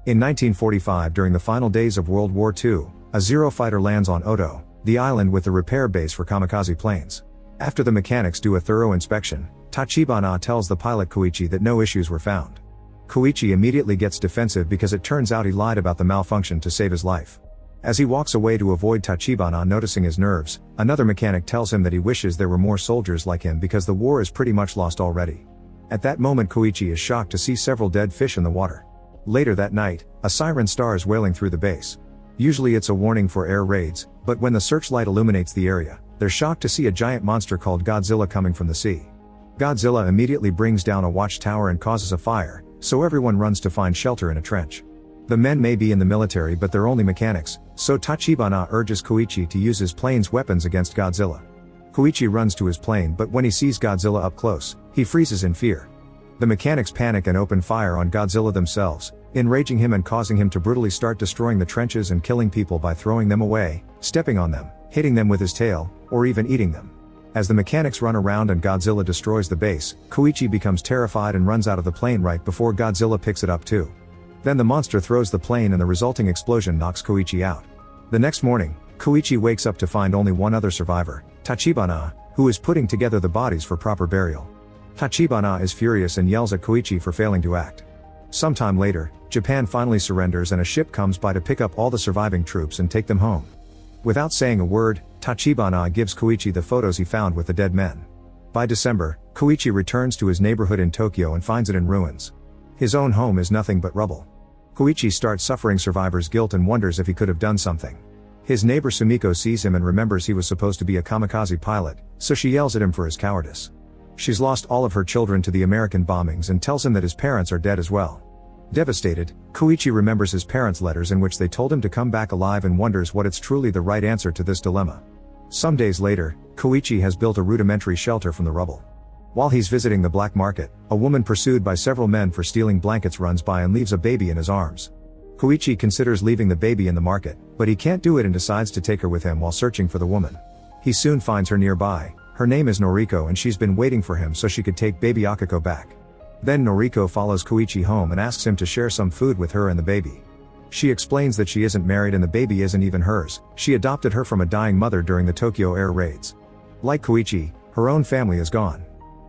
In 1945, during the final days of World War II, a Zero fighter lands on Odo, the island with the repair base for kamikaze planes. After the mechanics do a thorough inspection, Tachibana tells the pilot Koichi that no issues were found. Koichi immediately gets defensive because it turns out he lied about the malfunction to save his life. As he walks away to avoid Tachibana noticing his nerves, another mechanic tells him that he wishes there were more soldiers like him because the war is pretty much lost already. At that moment Koichi is shocked to see several dead fish in the water. Later that night, a siren stars wailing through the base. Usually it's a warning for air raids, but when the searchlight illuminates the area, they're shocked to see a giant monster called Godzilla coming from the sea. Godzilla immediately brings down a watchtower and causes a fire, so everyone runs to find shelter in a trench. The men may be in the military but they're only mechanics, so Tachibana urges Koichi to use his plane's weapons against Godzilla. Koichi runs to his plane but when he sees Godzilla up close, he freezes in fear. The mechanics panic and open fire on Godzilla themselves, enraging him and causing him to brutally start destroying the trenches and killing people by throwing them away, stepping on them, hitting them with his tail, or even eating them. As the mechanics run around and Godzilla destroys the base, Koichi becomes terrified and runs out of the plane right before Godzilla picks it up too. Then the monster throws the plane and the resulting explosion knocks Koichi out. The next morning, Koichi wakes up to find only one other survivor, Tachibana, who is putting together the bodies for proper burial. Tachibana is furious and yells at Koichi for failing to act. Sometime later, Japan finally surrenders and a ship comes by to pick up all the surviving troops and take them home. Without saying a word, Tachibana gives Koichi the photos he found with the dead men. By December, Koichi returns to his neighborhood in Tokyo and finds it in ruins. His own home is nothing but rubble. Koichi starts suffering survivor's guilt and wonders if he could have done something. His neighbor Sumiko sees him and remembers he was supposed to be a kamikaze pilot, so she yells at him for his cowardice. She's lost all of her children to the American bombings and tells him that his parents are dead as well. Devastated, Koichi remembers his parents' letters in which they told him to come back alive and wonders what it's truly the right answer to this dilemma. Some days later, Koichi has built a rudimentary shelter from the rubble. While he's visiting the black market, a woman pursued by several men for stealing blankets runs by and leaves a baby in his arms. Koichi considers leaving the baby in the market, but he can't do it and decides to take her with him while searching for the woman. He soon finds her nearby. Her name is Noriko and she's been waiting for him so she could take baby Akiko back. Then Noriko follows Koichi home and asks him to share some food with her and the baby. She explains that she isn't married and the baby isn't even hers, she adopted her from a dying mother during the Tokyo air raids. Like Koichi, her own family is gone.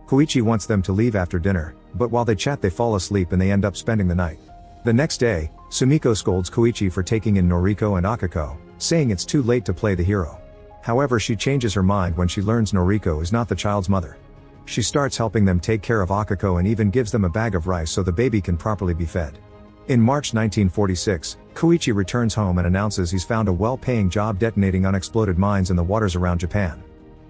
Koichi wants them to leave after dinner, but while they chat they fall asleep and they end up spending the night. The next day, Sumiko scolds Koichi for taking in Noriko and Akiko, saying it's too late to play the hero. However, she changes her mind when she learns Noriko is not the child's mother. She starts helping them take care of Akiko and even gives them a bag of rice so the baby can properly be fed. In March 1946, Koichi returns home and announces he's found a well-paying job detonating unexploded mines in the waters around Japan.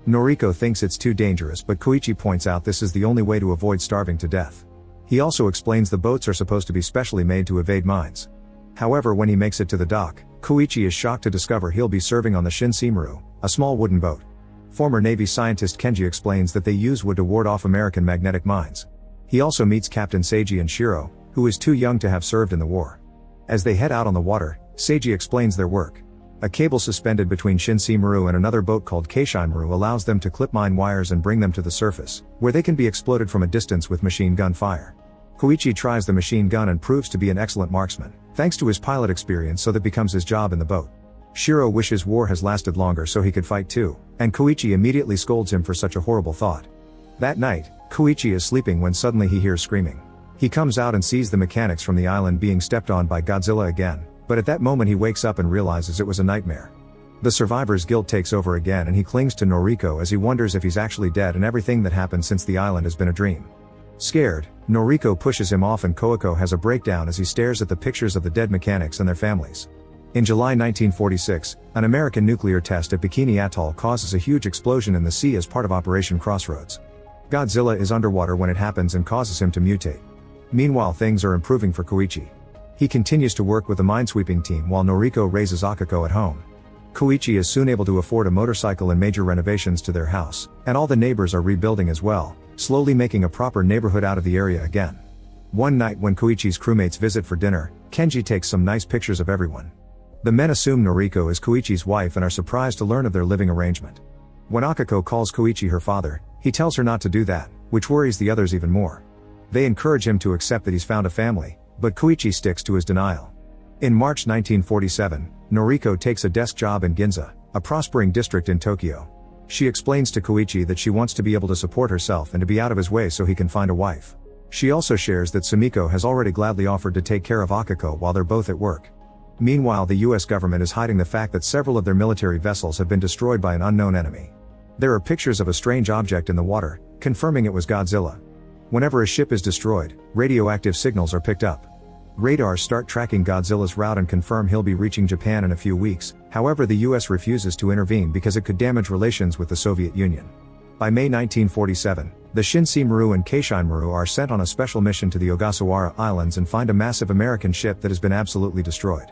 Noriko thinks it's too dangerous but Koichi points out this is the only way to avoid starving to death. He also explains the boats are supposed to be specially made to evade mines. However, when he makes it to the dock, Koichi is shocked to discover he'll be serving on the Shinseemaru, a small wooden boat. Former Navy scientist Kenji explains that they use wood to ward off American magnetic mines. He also meets Captain Seiji and Shiro, who is too young to have served in the war. As they head out on the water, Seiji explains their work. A cable suspended between Shinseemaru and another boat called Keishimaru allows them to clip mine wires and bring them to the surface, where they can be exploded from a distance with machine gun fire. Koichi tries the machine gun and proves to be an excellent marksman, thanks to his pilot experience, so that becomes his job in the boat. Shiro wishes war has lasted longer so he could fight too, and Koichi immediately scolds him for such a horrible thought. That night, Koichi is sleeping when suddenly he hears screaming. He comes out and sees the mechanics from the island being stepped on by Godzilla again, but at that moment he wakes up and realizes it was a nightmare. The survivor's guilt takes over again and he clings to Noriko as he wonders if he's actually dead and everything that happened since the island has been a dream. Scared, Noriko pushes him off and Koiko has a breakdown as he stares at the pictures of the dead mechanics and their families. In July 1946, an American nuclear test at Bikini Atoll causes a huge explosion in the sea as part of Operation Crossroads. Godzilla is underwater when it happens and causes him to mutate. Meanwhile, things are improving for Koichi. He continues to work with the minesweeping team while Noriko raises Akiko at home. Koichi is soon able to afford a motorcycle and major renovations to their house, and all the neighbors are rebuilding as well, slowly making a proper neighborhood out of the area again. One night when Koichi's crewmates visit for dinner, Kenji takes some nice pictures of everyone. The men assume Noriko is Koichi's wife and are surprised to learn of their living arrangement. When Akiko calls Koichi her father, he tells her not to do that, which worries the others even more. They encourage him to accept that he's found a family, but Koichi sticks to his denial. In March 1947, Noriko takes a desk job in Ginza, a prospering district in Tokyo. She explains to Koichi that she wants to be able to support herself and to be out of his way so he can find a wife. She also shares that Sumiko has already gladly offered to take care of Akiko while they're both at work. Meanwhile, the US government is hiding the fact that several of their military vessels have been destroyed by an unknown enemy. There are pictures of a strange object in the water, confirming it was Godzilla. Whenever a ship is destroyed, radioactive signals are picked up. Radars start tracking Godzilla's route and confirm he'll be reaching Japan in a few weeks. However, the US refuses to intervene because it could damage relations with the Soviet Union. By May 1947, the Shinsei Maru and Keishin Maru are sent on a special mission to the Ogasawara Islands and find a massive American ship that has been absolutely destroyed.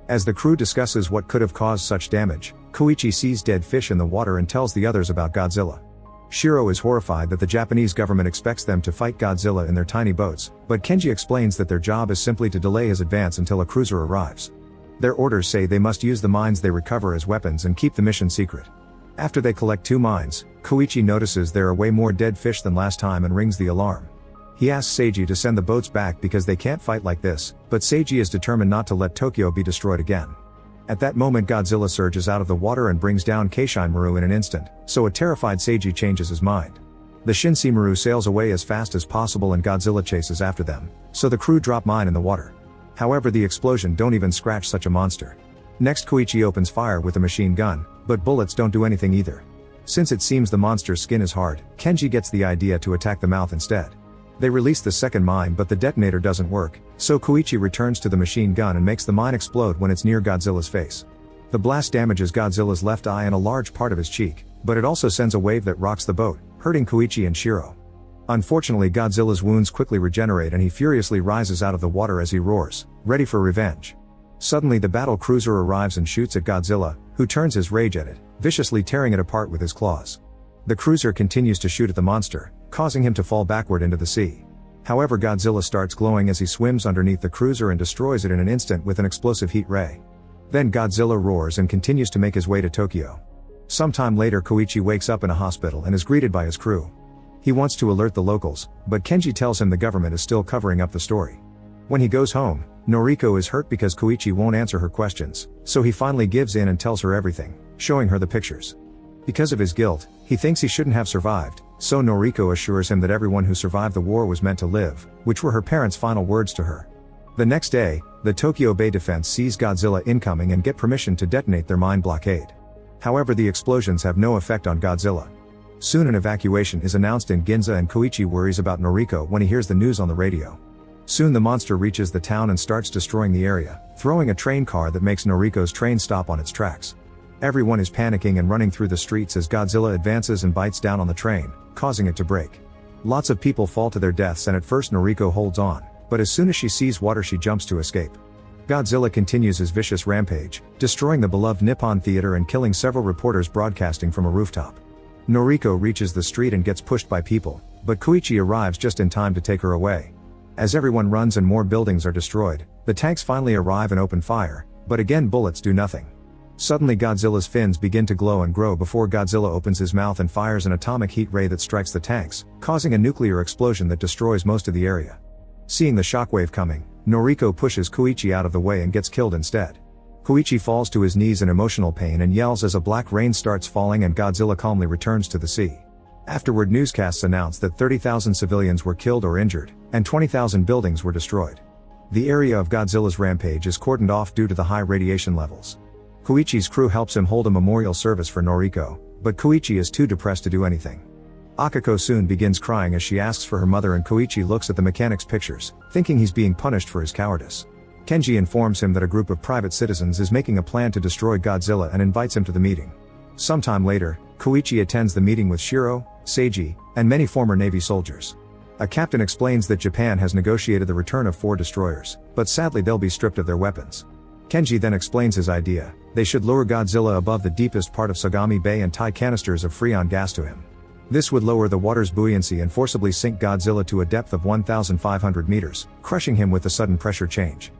As the crew discusses what could have caused such damage, Koichi sees dead fish in the water and tells the others about Godzilla. Shiro is horrified that the Japanese government expects them to fight Godzilla in their tiny boats, but Kenji explains that their job is simply to delay his advance until a cruiser arrives. Their orders say they must use the mines they recover as weapons and keep the mission secret. After they collect 2 mines, Koichi notices there are way more dead fish than last time and rings the alarm. He asks Seiji to send the boats back because they can't fight like this, but Seiji is determined not to let Tokyo be destroyed again. At that moment, Godzilla surges out of the water and brings down Keishin Maru in an instant, so a terrified Seiji changes his mind. The Shinsei Maru sails away as fast as possible and Godzilla chases after them, so the crew drop mine in the water. However, the explosion don't even scratch such a monster. Next, Koichi opens fire with a machine gun, but bullets don't do anything either. Since it seems the monster's skin is hard, Kenji gets the idea to attack the mouth instead. They release the second mine but the detonator doesn't work, so Koichi returns to the machine gun and makes the mine explode when it's near Godzilla's face. The blast damages Godzilla's left eye and a large part of his cheek, but it also sends a wave that rocks the boat, hurting Koichi and Shiro. Unfortunately, Godzilla's wounds quickly regenerate and he furiously rises out of the water as he roars, ready for revenge. Suddenly the battle cruiser arrives and shoots at Godzilla, who turns his rage at it, viciously tearing it apart with his claws. The cruiser continues to shoot at the monster, causing him to fall backward into the sea. However, Godzilla starts glowing as he swims underneath the cruiser and destroys it in an instant with an explosive heat ray. Then Godzilla roars and continues to make his way to Tokyo. Sometime later, Koichi wakes up in a hospital and is greeted by his crew. He wants to alert the locals, but Kenji tells him the government is still covering up the story. When he goes home, Noriko is hurt because Koichi won't answer her questions, so he finally gives in and tells her everything, showing her the pictures. Because of his guilt, he thinks he shouldn't have survived, so Noriko assures him that everyone who survived the war was meant to live, which were her parents' final words to her. The next day, the Tokyo Bay defense sees Godzilla incoming and get permission to detonate their mine blockade. However, the explosions have no effect on Godzilla. Soon an evacuation is announced in Ginza and Koichi worries about Noriko when he hears the news on the radio. Soon the monster reaches the town and starts destroying the area, throwing a train car that makes Noriko's train stop on its tracks. Everyone is panicking and running through the streets as Godzilla advances and bites down on the train, causing it to break. Lots of people fall to their deaths and at first Noriko holds on, but as soon as she sees water she jumps to escape. Godzilla continues his vicious rampage, destroying the beloved Nippon Theater and killing several reporters broadcasting from a rooftop. Noriko reaches the street and gets pushed by people, but Koichi arrives just in time to take her away. As everyone runs and more buildings are destroyed, the tanks finally arrive and open fire, but again bullets do nothing. Suddenly Godzilla's fins begin to glow and grow before Godzilla opens his mouth and fires an atomic heat ray that strikes the tanks, causing a nuclear explosion that destroys most of the area. Seeing the shockwave coming, Noriko pushes Koichi out of the way and gets killed instead. Koichi falls to his knees in emotional pain and yells as a black rain starts falling and Godzilla calmly returns to the sea. Afterward, newscasts announce that 30,000 civilians were killed or injured, and 20,000 buildings were destroyed. The area of Godzilla's rampage is cordoned off due to the high radiation levels. Koichi's crew helps him hold a memorial service for Noriko, but Koichi is too depressed to do anything. Akiko soon begins crying as she asks for her mother and Koichi looks at the mechanic's pictures, thinking he's being punished for his cowardice. Kenji informs him that a group of private citizens is making a plan to destroy Godzilla and invites him to the meeting. Sometime later, Koichi attends the meeting with Shiro, Seiji, and many former Navy soldiers. A captain explains that Japan has negotiated the return of 4 destroyers, but sadly they'll be stripped of their weapons. Kenji then explains his idea: they should lure Godzilla above the deepest part of Sagami Bay and tie canisters of Freon gas to him. This would lower the water's buoyancy and forcibly sink Godzilla to a depth of 1,500 meters, crushing him with a sudden pressure change.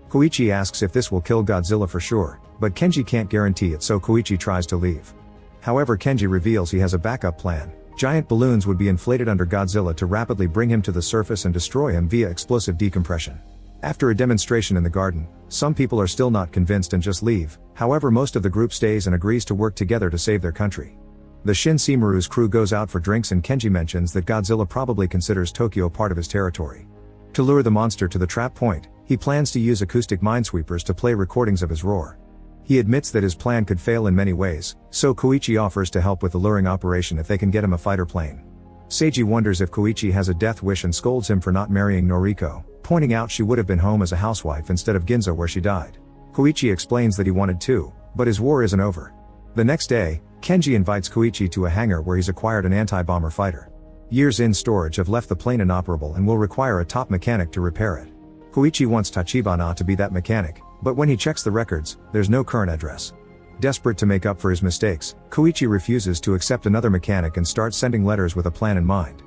Koichi asks if this will kill Godzilla for sure, but Kenji can't guarantee it, so Koichi tries to leave. However, Kenji reveals he has a backup plan. Giant balloons would be inflated under Godzilla to rapidly bring him to the surface and destroy him via explosive decompression. After a demonstration in the garden, some people are still not convinced and just leave, however most of the group stays and agrees to work together to save their country. The Shin Maru's crew goes out for drinks and Kenji mentions that Godzilla probably considers Tokyo part of his territory. To lure the monster to the trap point, he plans to use acoustic minesweepers to play recordings of his roar. He admits that his plan could fail in many ways, so Koichi offers to help with the luring operation if they can get him a fighter plane. Seiji wonders if Koichi has a death wish and scolds him for not marrying Noriko, pointing out she would have been home as a housewife instead of Ginza where she died. Koichi explains that he wanted to, but his war isn't over. The next day, Kenji invites Koichi to a hangar where he's acquired an anti-bomber fighter. Years in storage have left the plane inoperable and will require a top mechanic to repair it. Koichi wants Tachibana to be that mechanic, but when he checks the records, there's no current address. Desperate to make up for his mistakes, Koichi refuses to accept another mechanic and starts sending letters with a plan in mind.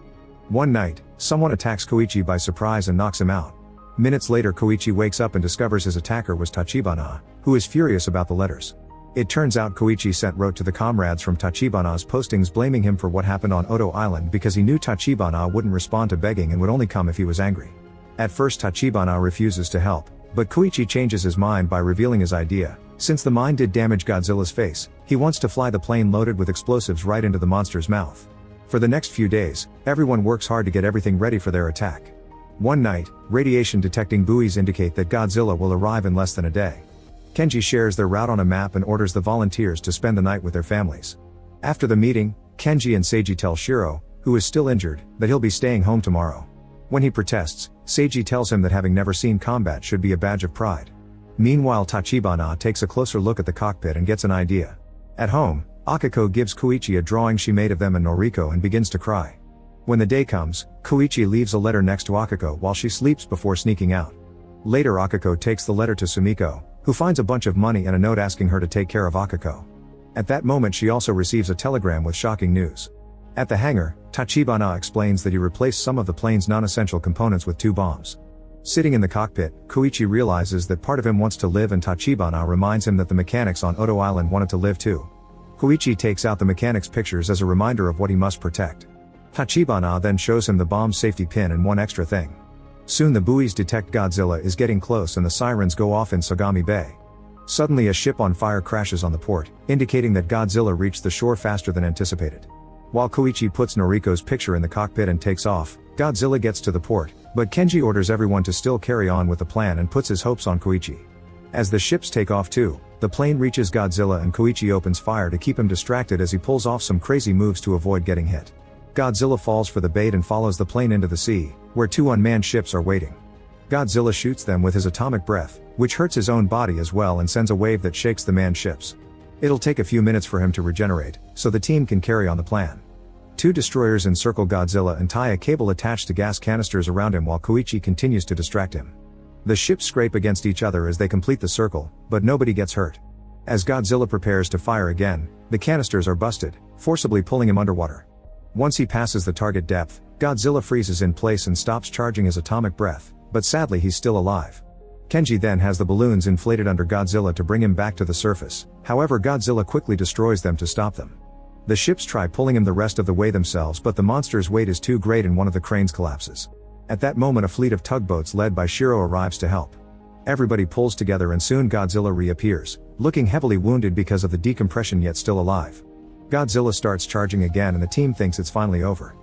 One night, someone attacks Koichi by surprise and knocks him out. Minutes later Koichi wakes up and discovers his attacker was Tachibana, who is furious about the letters. It turns out Koichi wrote to the comrades from Tachibana's postings blaming him for what happened on Oto Island because he knew Tachibana wouldn't respond to begging and would only come if he was angry. At first Tachibana refuses to help, but Koichi changes his mind by revealing his idea. Since the mine did damage Godzilla's face, he wants to fly the plane loaded with explosives right into the monster's mouth. For the next few days, everyone works hard to get everything ready for their attack. One night, radiation detecting buoys indicate that Godzilla will arrive in less than a day. Kenji shares their route on a map and orders the volunteers to spend the night with their families. After the meeting, Kenji and Seiji tell Shiro, who is still injured, that he'll be staying home tomorrow. When he protests, Seiji tells him that having never seen combat should be a badge of pride. Meanwhile Tachibana takes a closer look at the cockpit and gets an idea. At home, Akiko gives Koichi a drawing she made of them and Noriko and begins to cry. When the day comes, Koichi leaves a letter next to Akiko while she sleeps before sneaking out. Later Akiko takes the letter to Sumiko, who finds a bunch of money and a note asking her to take care of Akiko. At that moment she also receives a telegram with shocking news. At the hangar, Tachibana explains that he replaced some of the plane's non-essential components with 2 bombs. Sitting in the cockpit, Koichi realizes that part of him wants to live and Tachibana reminds him that the mechanics on Oto Island wanted to live too. Koichi takes out the mechanics' pictures as a reminder of what he must protect. Tachibana then shows him the bomb's safety pin and one extra thing. Soon the buoys detect Godzilla is getting close and the sirens go off in Sagami Bay. Suddenly a ship on fire crashes on the port, indicating that Godzilla reached the shore faster than anticipated. While Koichi puts Noriko's picture in the cockpit and takes off, Godzilla gets to the port, but Kenji orders everyone to still carry on with the plan and puts his hopes on Koichi. As the ships take off too, the plane reaches Godzilla and Koichi opens fire to keep him distracted as he pulls off some crazy moves to avoid getting hit. Godzilla falls for the bait and follows the plane into the sea, where 2 unmanned ships are waiting. Godzilla shoots them with his atomic breath, which hurts his own body as well and sends a wave that shakes the manned ships. It'll take a few minutes for him to regenerate, so the team can carry on the plan. 2 destroyers encircle Godzilla and tie a cable attached to gas canisters around him while Koichi continues to distract him. The ships scrape against each other as they complete the circle, but nobody gets hurt. As Godzilla prepares to fire again, the canisters are busted, forcibly pulling him underwater. Once he passes the target depth, Godzilla freezes in place and stops charging his atomic breath, but sadly he's still alive. Kenji then has the balloons inflated under Godzilla to bring him back to the surface, however Godzilla quickly destroys them to stop them. The ships try pulling him the rest of the way themselves but the monster's weight is too great and one of the cranes collapses. At that moment a fleet of tugboats led by Shiro arrives to help. Everybody pulls together and soon Godzilla reappears, looking heavily wounded because of the decompression yet still alive. Godzilla starts charging again and the team thinks it's finally over.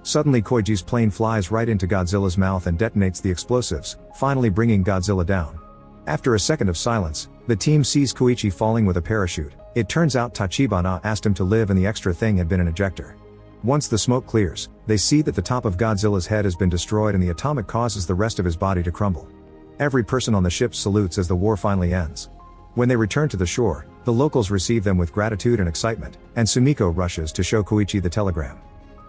Suddenly Koichi's plane flies right into Godzilla's mouth and detonates the explosives, finally bringing Godzilla down. After a second of silence, the team sees Koichi falling with a parachute. It turns out Tachibana asked him to live and the extra thing had been an ejector. Once the smoke clears, they see that the top of Godzilla's head has been destroyed and the atomic causes the rest of his body to crumble. Every person on the ship salutes as the war finally ends. When they return to the shore, the locals receive them with gratitude and excitement, and Sumiko rushes to show Koichi the telegram.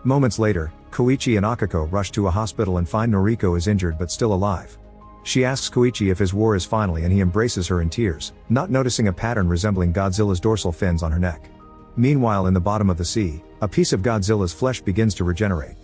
Moments later, Koichi and Akiko rush to a hospital and find Noriko is injured but still alive. She asks Koichi if his war is finally and he embraces her in tears, not noticing a pattern resembling Godzilla's dorsal fins on her neck. Meanwhile in the bottom of the sea, a piece of Godzilla's flesh begins to regenerate.